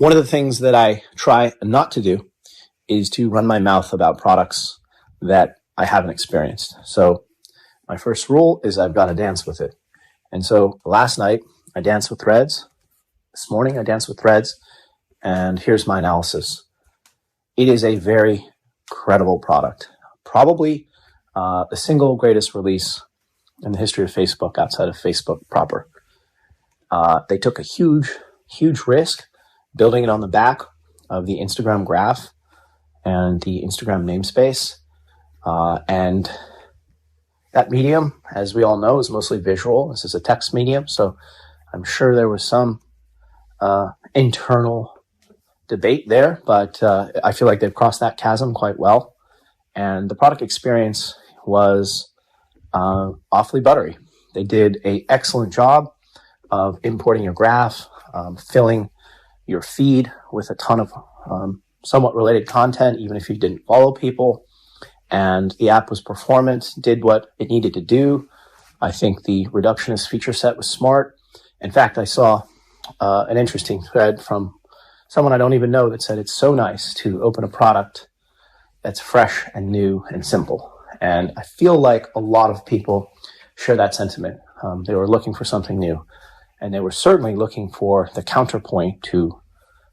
One of the things that I try not to do is to run my mouth about products that I haven't experienced. So my first rule is I've got to dance with it. And so last night I danced with Threads. This morning I danced with Threads. And here's my analysis. It is a very credible product. Probably the single greatest release in the history of Facebook outside of Facebook proper. They took a huge risk building it on the back of the Instagram graph and the Instagram namespace. And that medium, as we all know, is mostly visual. This is a text medium, so I'm sure there was some internal debate there, but I feel like they've crossed that chasm quite well. And the product experience was awfully buttery. They did an excellent job of importing your graph, filling your feed with a ton of somewhat related content, even if you didn't follow people. And the app was performant, did what it needed to do. I think the reductionist feature set was smart. In fact, I saw an interesting thread from someone I don't even know that said it's so nice to open a product that's fresh and new and simple. And I feel like a lot of people share that sentiment. They were looking for something new. And they were certainly looking for the counterpoint to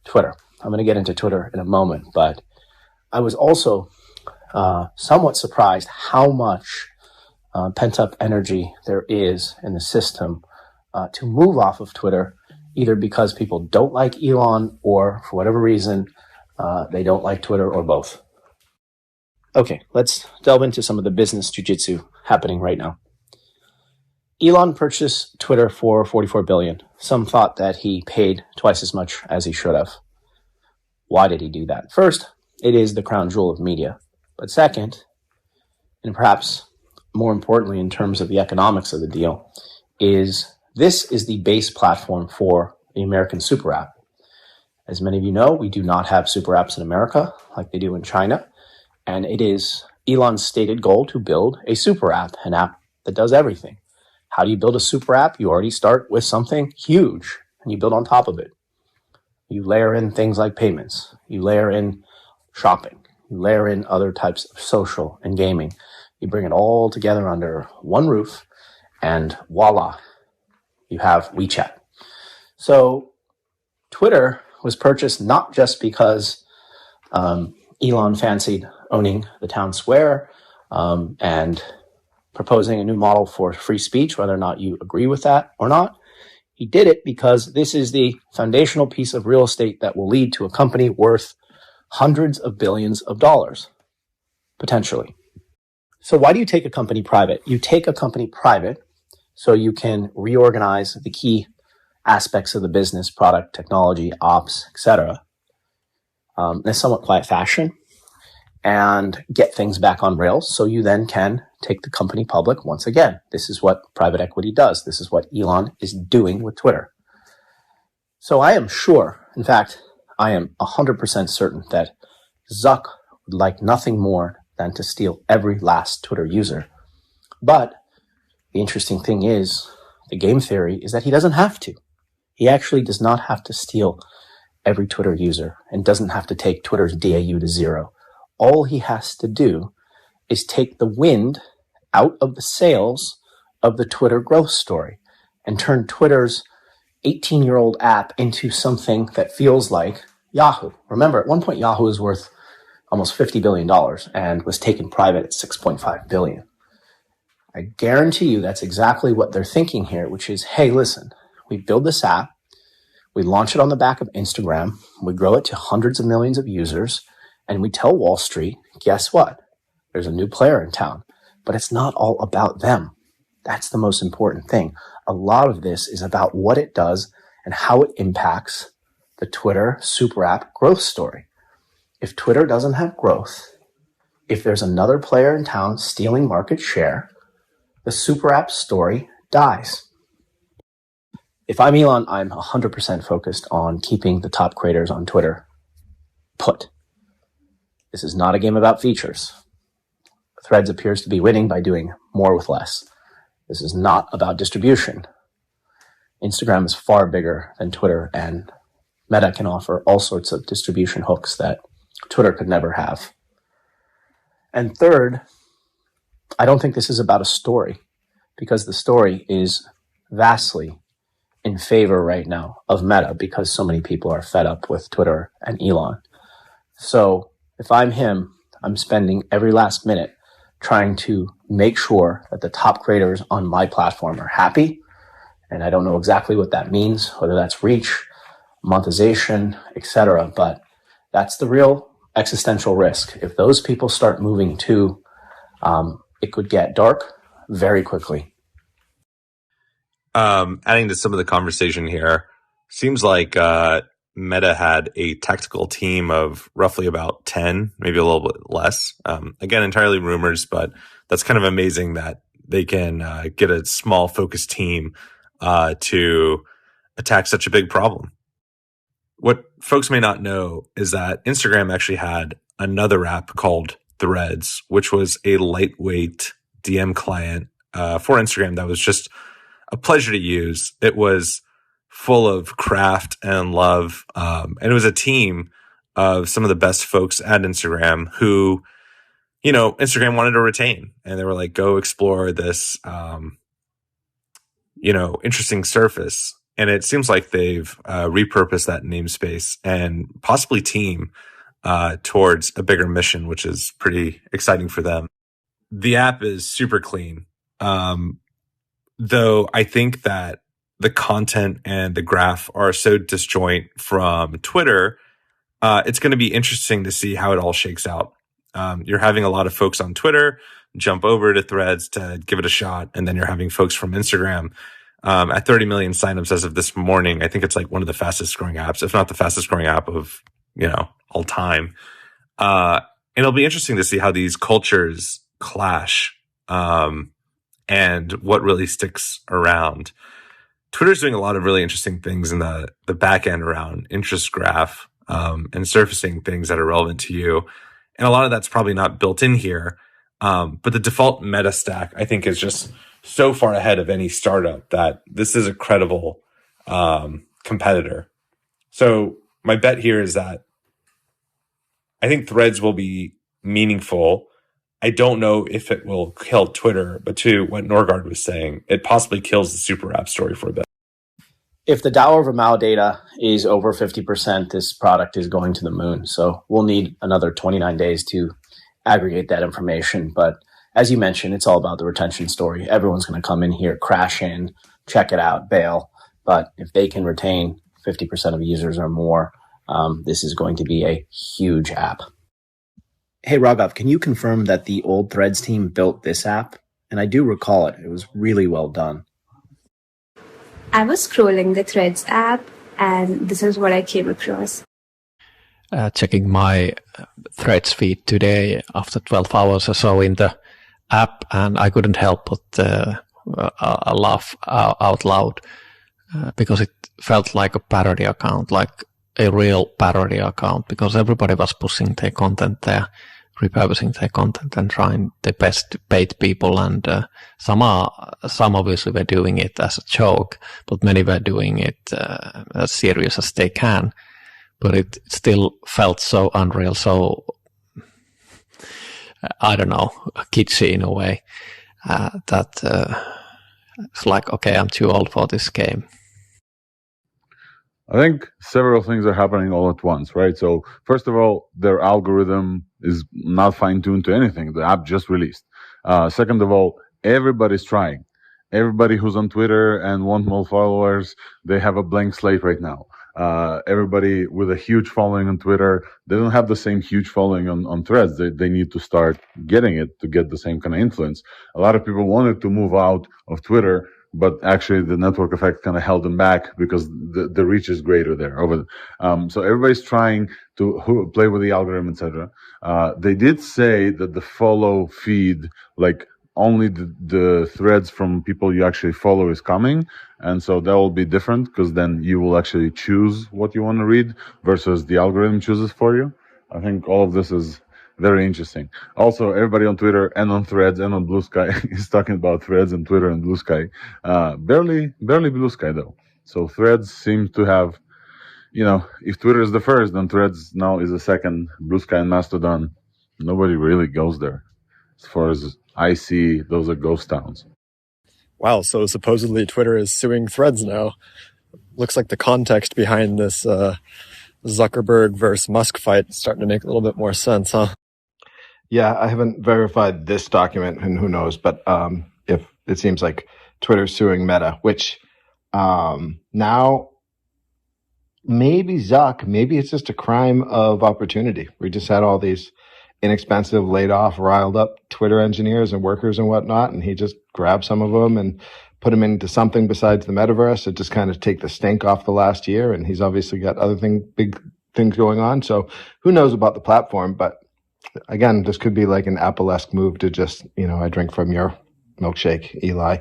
Twitter. I'm going to get into Twitter in a moment, but I was also somewhat surprised how much pent-up energy there is in the system to move off of Twitter, either because people don't like Elon or for whatever reason they don't like Twitter, or both. Okay, let's delve into some of the business jiu-jitsu happening right now. Elon purchased Twitter for $44 billion. Some thought that he paid twice as much as he should have. Why did he do that? First, it is the crown jewel of media. But second, and perhaps more importantly in terms of the economics of the deal, is this is the base platform for the American super app. As many of you know, we do not have super apps in America like they do in China. And it is Elon's stated goal to build a super app, an app that does everything. How do you build a super app? You already start with something huge and you build on top of it. You layer in things like payments. You layer in shopping. You layer in other types of social and gaming. You bring it all together under one roof and voila, you have WeChat. So Twitter was purchased not just because Elon fancied owning the town square and proposing a new model for free speech, whether or not you agree with that or not. He did it because this is the foundational piece of real estate that will lead to a company worth hundreds of billions of dollars, potentially. So why do you take a company private? You take a company private so you can reorganize the key aspects of the business, product, technology, ops, etc., in a somewhat quiet fashion, and get things back on rails so you then can take the company public once again. This is what private equity does. This is what Elon is doing with Twitter. So I am sure, in fact, I am 100% certain that Zuck would like nothing more than to steal every last Twitter user. But the interesting thing is, the game theory is that he doesn't have to. He actually does not have to steal every Twitter user and doesn't have to take Twitter's DAU to zero. All he has to do is take the wind out of the sails of the Twitter growth story and turn Twitter's 18-year-old app into something that feels like Yahoo. Remember, at one point, Yahoo was worth almost $50 billion and was taken private at $6.5 billion. I guarantee you that's exactly what they're thinking here, which is, hey, listen, we build this app, we launch it on the back of Instagram, we grow it to hundreds of millions of users, and we tell Wall Street, guess what? There's a new player in town. But it's not all about them. That's the most important thing. A lot of this is about what it does and how it impacts the Twitter super app growth story. If Twitter doesn't have growth, if there's another player in town stealing market share, the super app story dies. If I'm Elon, I'm 100% focused on keeping the top creators on Twitter put. This is not a game about features. Threads appears to be winning by doing more with less. This is not about distribution. Instagram is far bigger than Twitter and Meta can offer all sorts of distribution hooks that Twitter could never have. And third, I don't think this is about a story, because the story is vastly in favor right now of Meta because so many people are fed up with Twitter and Elon. So if I'm him, I'm spending every last minute trying to make sure that the top creators on my platform are happy. And I don't know exactly what that means, whether that's reach, monetization, etc. But that's the real existential risk. If those people start moving too, it could get dark very quickly. Adding to some of the conversation here, seems like Meta had a tactical team of roughly about 10, maybe a little bit less. Again, entirely rumors, but that's kind of amazing that they can get a small focused team to attack such a big problem. What folks may not know is that Instagram actually had another app called Threads, which was a lightweight DM client for Instagram that was just a pleasure to use. It was full of craft and love. And it was a team of some of the best folks at Instagram who, Instagram wanted to retain. And they were like, go explore this, interesting surface. And it seems like they've repurposed that namespace and possibly team towards a bigger mission, which is pretty exciting for them. The app is super clean. Though I think that the content and the graph are so disjoint from Twitter, it's going to be interesting to see how it all shakes out. You're having a lot of folks on Twitter jump over to Threads to give it a shot, and then you're having folks from Instagram at 30 million signups as of this morning. I think it's like one of the fastest growing apps, if not the fastest growing app of all time. And it'll be interesting to see how these cultures clash. And what really sticks around. Twitter's doing a lot of really interesting things in the back end around interest graph and surfacing things that are relevant to you. And a lot of that's probably not built in here. But the default meta stack, I think, is just so far ahead of any startup that this is a credible competitor. So my bet here is that I think Threads will be meaningful. I don't know if it will kill Twitter, but to what Norgard was saying, it possibly kills the super app story for a bit. If the DAO over MAU data is over 50%, this product is going to the moon. So we'll need another 29 days to aggregate that information. But as you mentioned, it's all about the retention story. Everyone's going to come in here, crash in, check it out, bail. But if they can retain 50% of users or more, this is going to be a huge app. Hey, Raghav, can you confirm that the old Threads team built this app? And I do recall it. It was really well done. I was scrolling the Threads app, and this is what I came across. Checking my Threads feed today after 12 hours or so in the app, and I couldn't help but laugh out loud because it felt like a parody account, like a real parody account, because everybody was pushing their content there, repurposing their content and trying their best to bait people. And some obviously were doing it as a joke, but many were doing it as serious as they can. But it still felt so unreal, so I don't know, kitschy in a way, that it's like, okay, I'm too old for this game. I think several things are happening all at once, right? So first of all, their algorithm is not fine-tuned to anything. The app just released. Second of all, everybody's trying. Everybody who's on Twitter and want more followers, they have a blank slate right now. Everybody with a huge following on Twitter, they don't have the same huge following on Threads. They need to start getting it to get the same kind of influence. A lot of people wanted to move out of Twitter, but actually the network effect kind of held them back because the reach is greater there. So everybody's trying to play with the algorithm, etc. They did say that the follow feed, like only the threads from people you actually follow is coming. And so that will be different because then you will actually choose what you want to read versus the algorithm chooses for you. I think all of this is very interesting. Also, everybody on Twitter and on Threads and on Blue Sky is talking about Threads and Twitter and Blue Sky. Barely Blue Sky though. So Threads seems to have if Twitter is the first, then Threads now is the second. Blue Sky and Mastodon, nobody really goes there. As far as I see, those are ghost towns. Wow, so supposedly Twitter is suing Threads now. Looks like the context behind this Zuckerberg versus Musk fight is starting to make a little bit more sense, huh? Yeah, I haven't verified this document, and who knows, but if it seems like Twitter's suing Meta, which now maybe Zuck, maybe it's just a crime of opportunity. We just had all these inexpensive, laid off, riled up Twitter engineers and workers and whatnot, and he just grabbed some of them and put them into something besides the metaverse to just kind of take the stink off the last year. And he's obviously got other big things going on. So who knows about the platform? But again, this could be like an Apple-esque move to just, I drink from your milkshake, Eli.